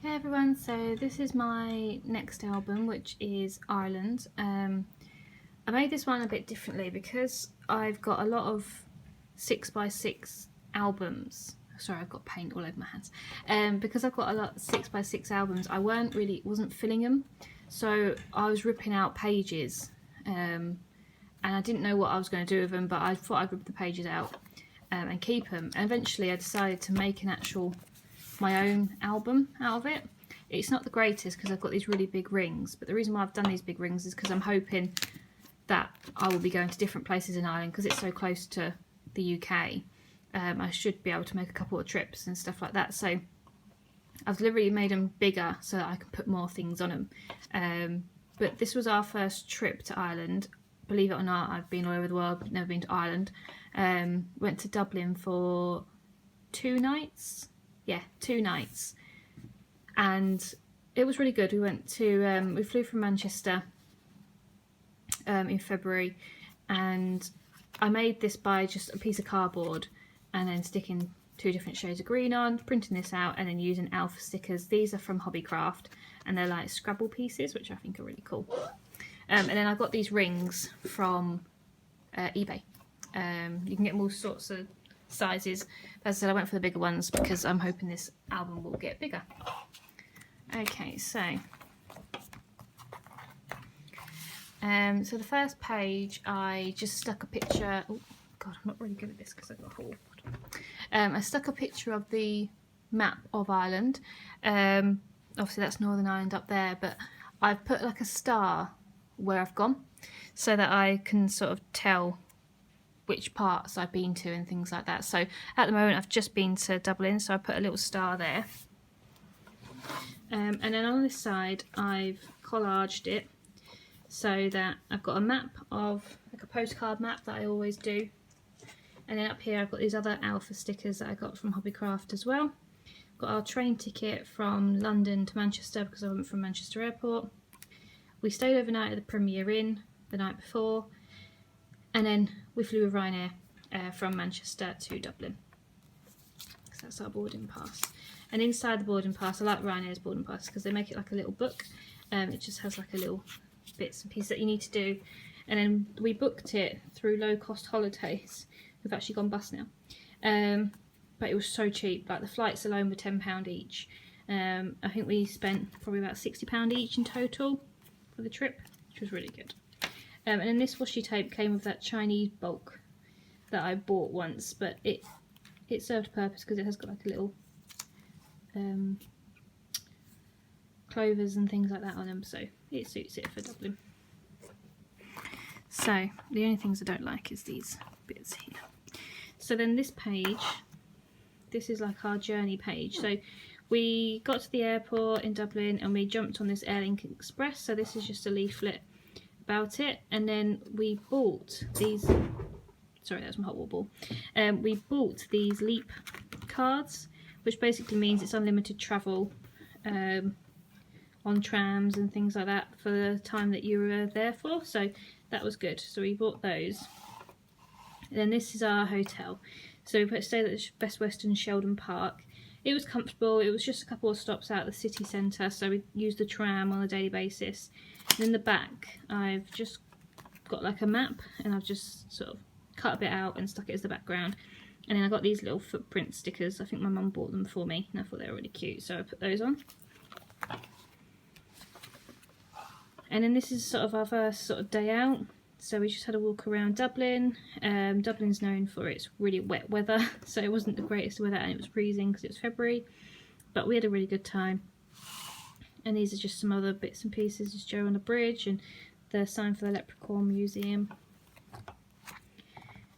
Hey everyone, so this is my next album, which is Ireland. I made this one a bit differently because I've got a lot of 6x6 albums. Sorry, I've got paint all over my hands. Because I've got a lot of 6x6 albums, I wasn't filling them, so I was ripping out pages, and I didn't know what I was going to do with them, but I thought I'd rip the pages out and keep them. And eventually, I decided to make my own album out of it. It's not the greatest because I've got these really big rings, but the reason why I've done these big rings is because I'm hoping that I will be going to different places in Ireland because it's so close to the UK. I should be able to make a couple of trips and stuff like that, so I've deliberately made them bigger so that I can put more things on them. But this was our first trip to Ireland. Believe it or not, I've been all over the world but never been to Ireland. Went to Dublin for 2 nights. Yeah, 2 nights, and it was really good. We flew from Manchester in February, and I made this by just a piece of cardboard and then sticking 2 different shades of green on, printing this out, and then using alpha stickers. These are from Hobbycraft, and they're like Scrabble pieces, which I think are really cool. And then I got these rings from eBay. You can get them all sorts of sizes. As I said, I went for the bigger ones because I'm hoping this album will get bigger. Okay, so the first page I just stuck a picture. Oh god, I'm not really good at this because I've got a hole. I stuck a picture of the map of Ireland. Obviously that's Northern Ireland up there, but I've put like a star where I've gone so that I can sort of tell which parts I've been to and things like that. So at the moment I've just been to Dublin, so I put a little star there. And then on this side I've collaged it so that I've got a map of, like a postcard map that I always do. And then up here I've got these other alpha stickers that I got from Hobbycraft as well. Got our train ticket from London to Manchester because I went from Manchester Airport. We stayed overnight at the Premier Inn the night before. And then we flew with Ryanair from Manchester to Dublin. So that's our boarding pass. And inside the boarding pass, I like Ryanair's boarding pass because they make it like a little book. It just has like a little bits and pieces that you need to do. And then we booked it through Low Cost Holidays. We've actually gone bust now. But it was so cheap. Like the flights alone were £10 each. I think we spent probably about £60 each in total for the trip, which was really good. And then this washi tape came with that Chinese bulk that I bought once, but it served a purpose because it has got like a little clovers and things like that on them, so it suits it for Dublin. So the only things I don't like is these bits here. So then this page, this is like our journey page. So we got to the airport in Dublin and we jumped on this Airlink Express, so this is just a leaflet about it, and then we bought these, sorry that was my hot water ball, we bought these Leap cards, which basically means it's unlimited travel on trams and things like that for the time that you were there for, so that was good. So we bought those. And then this is our hotel, so we stayed at the Best Western Sheldon Park. It was comfortable, it was just a couple of stops out of the city centre, so we used the tram on a daily basis. And in the back I've just got like a map and I've just sort of cut a bit out and stuck it as the background. And then I got these little footprint stickers. I think my mum bought them for me and I thought they were really cute, so I put those on. And then this is sort of our first sort of day out. So we just had a walk around Dublin. Dublin's known for its really wet weather, so it wasn't the greatest weather and it was freezing because it was February, but we had a really good time. And these are just some other bits and pieces. There's Joe on the bridge and the sign for the Leprechaun Museum.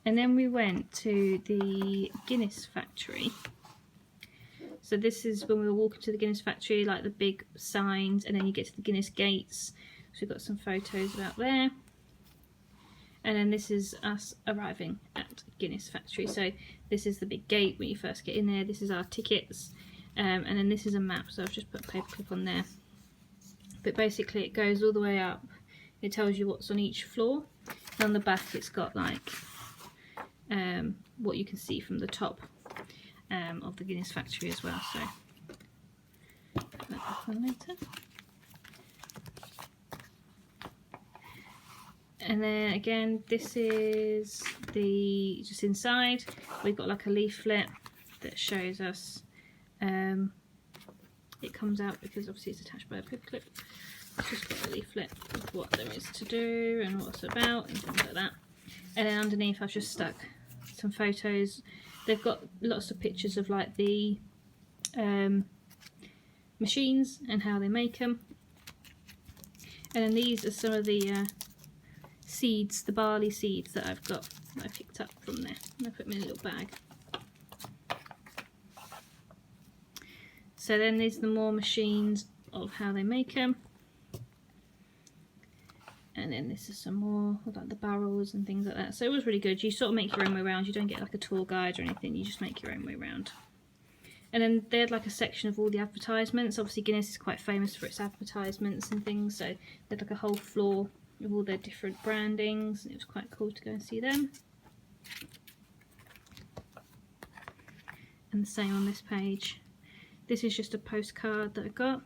And then we went to the Guinness factory. So this is when we were walking to the Guinness factory, like the big signs, and then you get to the Guinness gates. So we've got some photos about there. And then this is us arriving at Guinness factory. So this is the big gate when you first get in there. This is our tickets. And then this is a map, so I've just put a paperclip on there. But basically it goes all the way up. It tells you what's on each floor. And on the back it's got like what you can see from the top of the Guinness factory as well. So put that back on later. And then again, this is the just inside. We've got like a leaflet that shows us. It comes out because obviously it's attached by a paper clip. It's just got a leaflet of what there is to do and what it's about and things like that. And then underneath, I've just stuck some photos. They've got lots of pictures of like the machines and how they make them. And then these are some of the seeds, the barley seeds that I've got that I picked up from there. And I put them in a little bag. So then there's the more machines of how they make them. And then this is some more like the barrels and things like that. So it was really good. You sort of make your own way around. You don't get like a tour guide or anything. You just make your own way around. And then they had like a section of all the advertisements. Obviously Guinness is quite famous for its advertisements and things. So they had like a whole floor of all their different brandings. And it was quite cool to go and see them. And the same on this page. This is just a postcard that I got.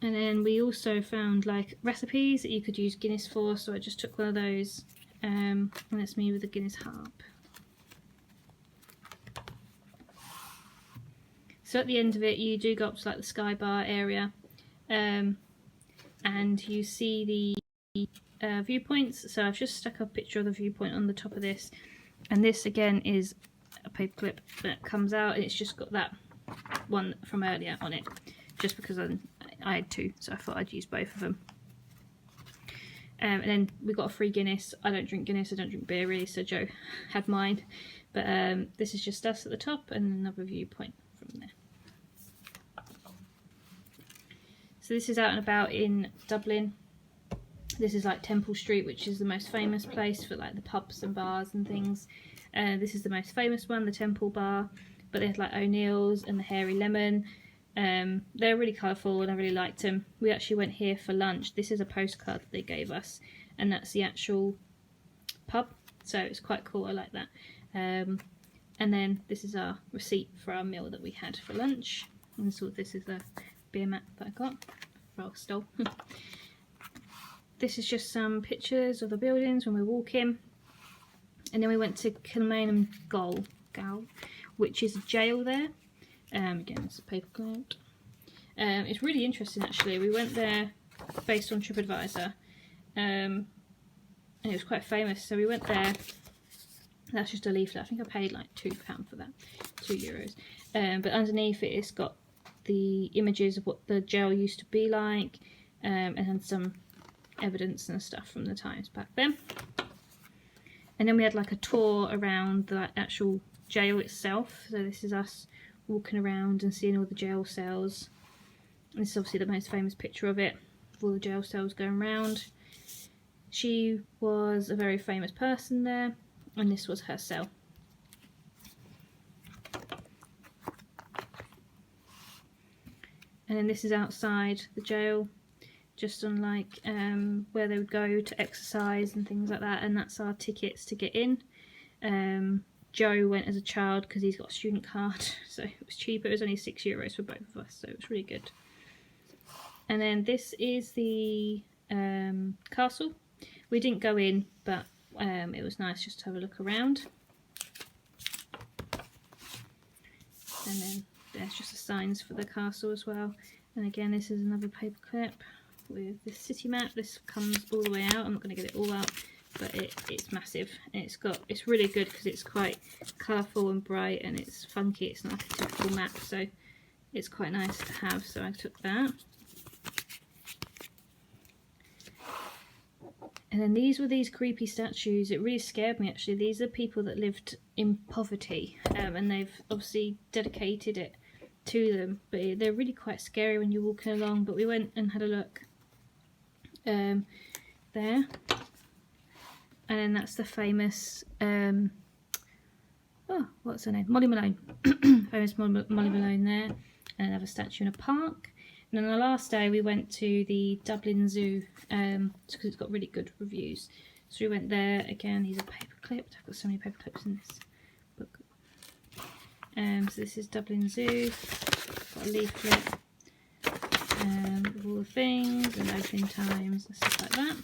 And then we also found like recipes that you could use Guinness for, so I just took one of those, and that's me with the Guinness harp. So at the end of it, you do go up to like the sky bar area, and you see the viewpoints. So I've just stuck a picture of the viewpoint on the top of this, and this again is a paper clip that comes out, and it's just got that one from earlier on it, just because I had two, so I thought I'd use both of them. And then we got a free Guinness. I don't drink Guinness, I don't drink beer really, so Joe had mine. But this is just us at the top and another viewpoint from there. So this is out and about in Dublin. This is like Temple Street, which is the most famous place for like the pubs and bars and things. This is the most famous one, the Temple Bar. But they had like O'Neill's and the Hairy Lemon. They're really colourful and I really liked them. We actually went here for lunch. This is a postcard that they gave us, and that's the actual pub, so it's quite cool. I like that. And then this is our receipt for our meal that we had for lunch, and so this is the beer mat that I got for our stall. This is just some pictures of the buildings when we walk in, and then we went to Kilmainham Gaol, which is a jail there. Again, it's a paper clip. It's really interesting actually. We went there based on TripAdvisor, and it was quite famous. So we went there. That's just a leaflet. I think I paid like £2 for that, €2. But underneath it, it's got the images of what the jail used to be like, and then some evidence and stuff from the times back then. And then we had like a tour around the actual jail itself. So this is us walking around and seeing all the jail cells. And this is obviously the most famous picture of it, of all the jail cells going around. She was a very famous person there, and this was her cell. And then this is outside the jail, just on like where they would go to exercise and things like that, and that's our tickets to get in. Joe went as a child because he's got a student card, so it was cheaper. It was only €6 for both of us, so it was really good. And then this is the castle. We didn't go in, but it was nice just to have a look around. And then there's just the signs for the castle as well. And again, this is another paper clip with this city map. This comes all the way out. I'm not going to get it all out, but it's massive, and it's really good because it's quite colourful and bright, and it's funky. It's not like a typical map, so it's quite nice to have. So I took that. And then these were these creepy statues. It really scared me actually. These are people that lived in poverty, and they've obviously dedicated it to them, but they're really quite scary when you're walking along. But we went and had a look there. And then that's the famous, what's her name? Molly Malone. Famous Molly Malone there. And another statue in a park. And then the last day we went to the Dublin Zoo, because it's got really good reviews. So we went there. Again, these are paper clipped. I've got so many paper clips in this book. So this is Dublin Zoo. Got a leaflet with all the things and opening times and stuff like that.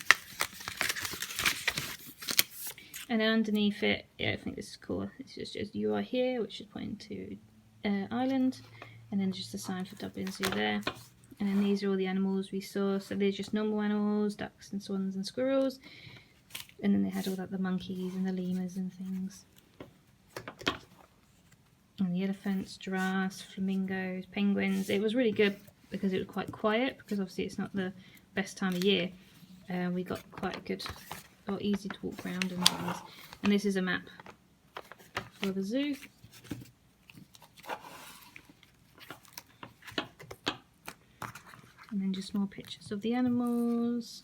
And then underneath it, yeah, I think this is cool. It's just you are here, which is pointing to Ireland, and then just a sign for Dublin Zoo there. And then these are all the animals we saw. So they're just normal animals, ducks and swans and squirrels. And then they had all that, the monkeys and the lemurs and things. And the elephants, giraffes, flamingos, penguins. It was really good because it was quite quiet, because obviously it's not the best time of year. We got quite good, or easy to walk around and things. And this is a map for the zoo. And then just more pictures of the animals.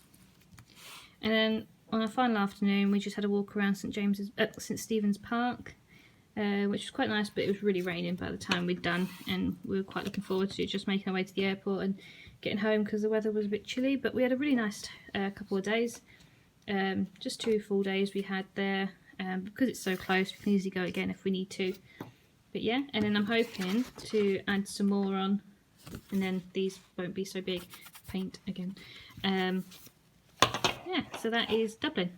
And then on our final afternoon, we just had a walk around St Stephen's Park, which was quite nice, but it was really raining by the time we'd done, and we were quite looking forward to just making our way to the airport and getting home because the weather was a bit chilly. But we had a really nice couple of days, just 2 full days we had there, because it's so close we can easily go again if we need to. But yeah, and then I'm hoping to add some more on, and then these won't be so big. Paint again. Yeah, so that is Dublin.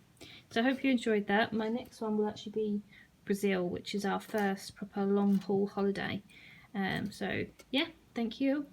So I hope you enjoyed that. My next one will actually be Brazil, which is our first proper long haul holiday. So yeah, thank you.